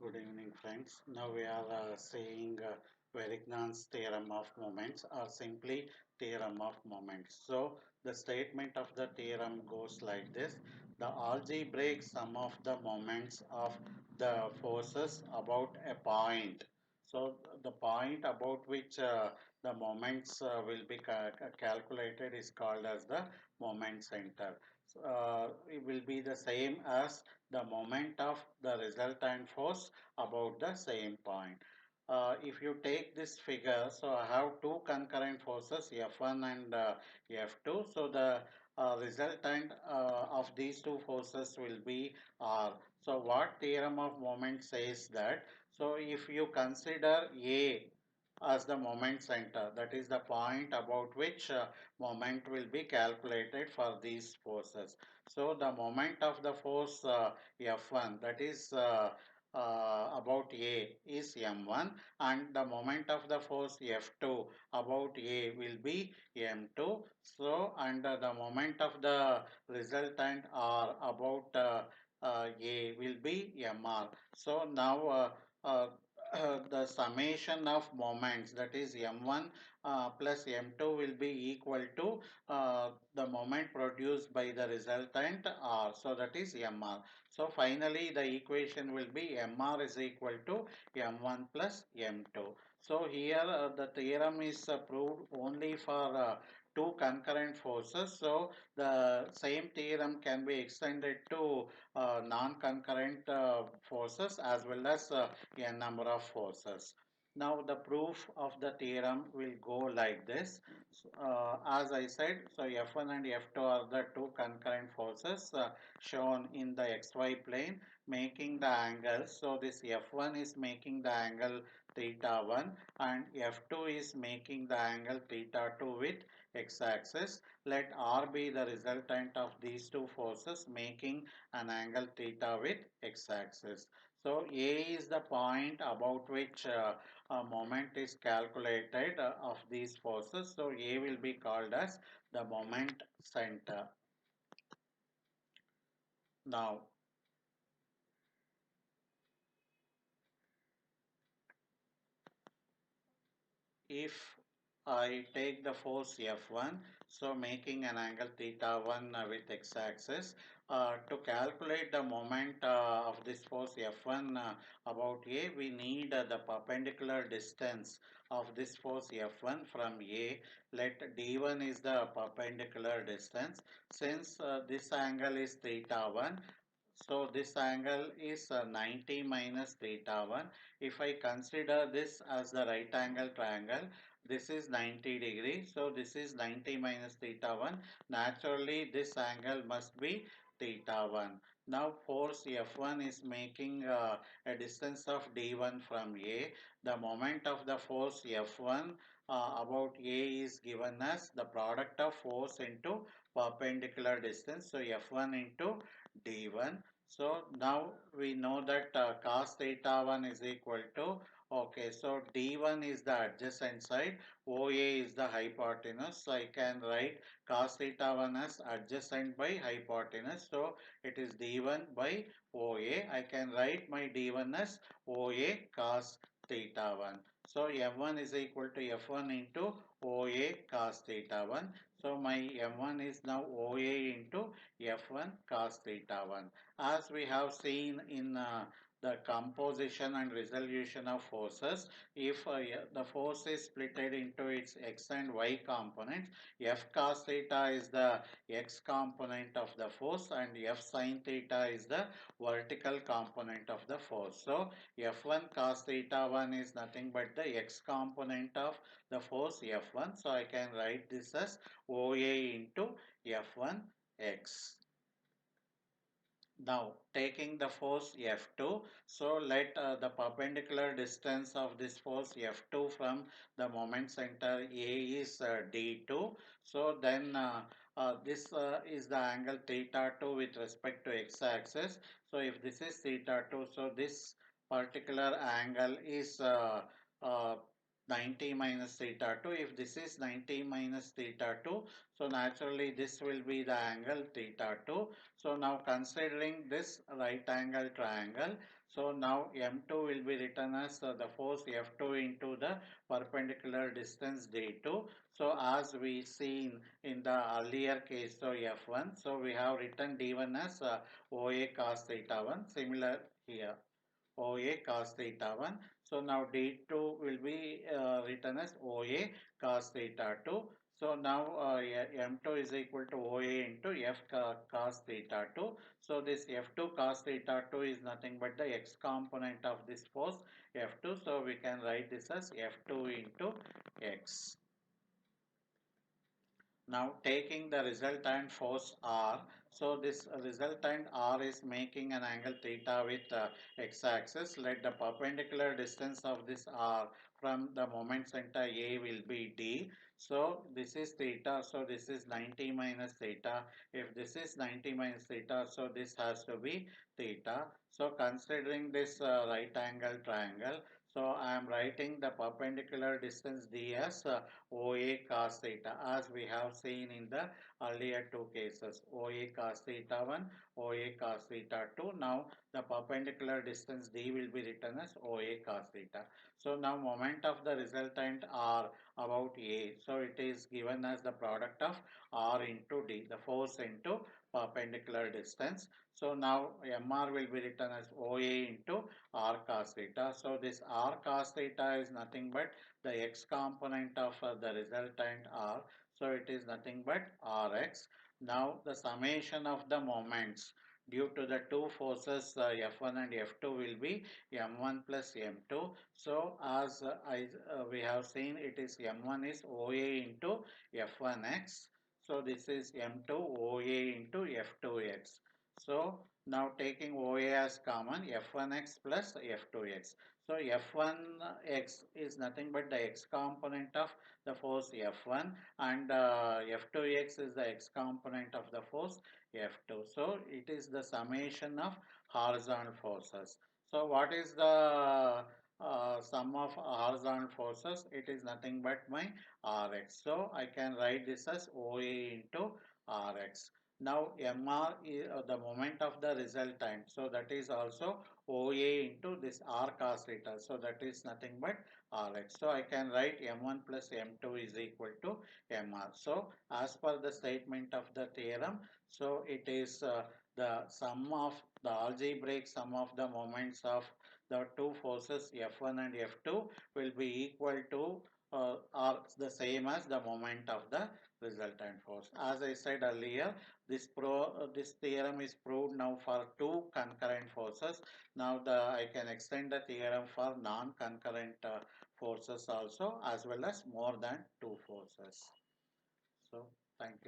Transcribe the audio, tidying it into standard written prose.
Good evening, friends. Now we are seeing Verignan's theorem of moments or simply theorem of moments. So the statement of the theorem goes like this. The algebraic sum of the moments of the forces about a point. So the point about which the moments will be calculated is called as the moment center. It will be the same as the moment of the resultant force about the same point. If you take this figure, so I have two concurrent forces F1 and F2. So the resultant of these two forces will be R. So what theorem of moment says that? So if you consider A as the moment center, that is the point about which moment will be calculated for these forces. So the moment of the force F1, that is about A, is M1, and the moment of the force F2 about A will be M2. So and the moment of the resultant R about A will be MR. So now the summation of moments, that is M1 plus M2, will be equal to the moment produced by the resultant R. So that is MR. So finally the equation will be MR is equal to M1 plus M2. So here the theorem is proved only for two concurrent forces. So the same theorem can be extended to non-concurrent forces as well as a number of forces. Now the proof of the theorem will go like this. As I said, so F1 and F2 are the two concurrent forces shown in the xy plane making the angle. So this F1 is making the angle theta 1 and F2 is making the angle theta 2 with x-axis. Let R be the resultant of these two forces making an angle theta with x-axis. So A is the point about which moment is calculated of these forces. So A will be called as the moment center. Now if I take the force F1, so making an angle theta 1 with x-axis, to calculate the moment of this force F1 about A, we need the perpendicular distance of this force F1 from A. Let D1 is the perpendicular distance. Since this angle is theta 1, so this angle is 90 minus theta 1. If I consider this as the right angle triangle, this is 90 degrees. So this is 90 minus theta 1. Naturally, this angle must be theta 1. Now force F1 is making a distance of D1 from A. The moment of the force F1 about A is given as the product of force into perpendicular distance. So F1 into D1. So now we know that cos theta 1 is equal to, okay, so D1 is the adjacent side, OA is the hypotenuse. So I can write cos theta 1 as adjacent by hypotenuse. So it is D1 by OA. I can write my D1 as OA cos theta 1. So M1 is equal to F1 into OA cos theta 1. So my M1 is now OA into F1 cos theta 1. As we have seen in the composition and resolution of forces, if the force is split into its x and y components, F cos theta is the x component of the force and F sin theta is the vertical component of the force. So F1 cos theta 1 is nothing but the x component of the force F1. So I can write this as OA into F1 x. Now taking the force F2, so let the perpendicular distance of this force F2 from the moment center A is D2. So then this is the angle theta 2 with respect to x-axis. So if this is theta 2, so this particular angle is 90 minus theta 2. If this is 90 minus theta 2, so naturally this will be the angle theta 2. So now considering this right angle triangle, so now M2 will be written as the force F2 into the perpendicular distance D2. So as we seen in the earlier case, so F1, so we have written D1 as OA cos theta 1, similar here. OA cos theta 1. So now D2 will be written as OA cos theta 2. So now M2 is equal to OA into F cos theta 2. So this F2 cos theta 2 is nothing but the x component of this force F2. So we can write this as F2 into x. Now taking the resultant force R, so this resultant R is making an angle theta with x-axis. Let the perpendicular distance of this R from the moment center A will be D. So this is theta, so this is 90 minus theta. If this is 90 minus theta, so this has to be theta. So considering this right angle triangle, so I am writing the perpendicular distance D as OA cos theta, as we have seen in the earlier two cases, OA cos theta 1, OA cos theta 2. Now the perpendicular distance D will be written as OA cos theta. So now moment of the resultant R about A. So it is given as the product of R into D, the force into perpendicular distance. So now MR will be written as OA into R cos theta. So this R cos theta is nothing but the x component of the resultant R. So it is nothing but Rx. Now the summation of the moments due to the two forces F1 and F2 will be M1 plus M2. So as we have seen, it is M1 is OA into F1x. So this is M2 OA into F2x. So now taking OA as common, F1x plus F2x. So F1x is nothing but the x component of the force F1, and F2x is the x component of the force F2. So it is the summation of horizontal forces. So what is the sum of horizontal forces? It is nothing but my Rx. So I can write this as OA into Rx. Now MR is the moment of the resultant. So that is also OA into this R cos theta. So that is nothing but Rx. So I can write M1 plus M2 is equal to MR. So as per the statement of the theorem, so it is the sum of the algebraic sum of the moments of the two forces F1 and F2 will be equal to are the same as the moment of the resultant force. As I said earlier, this theorem is proved now for two concurrent forces. Now I can extend the theorem for non-concurrent forces also, as well as more than two forces. So thank you.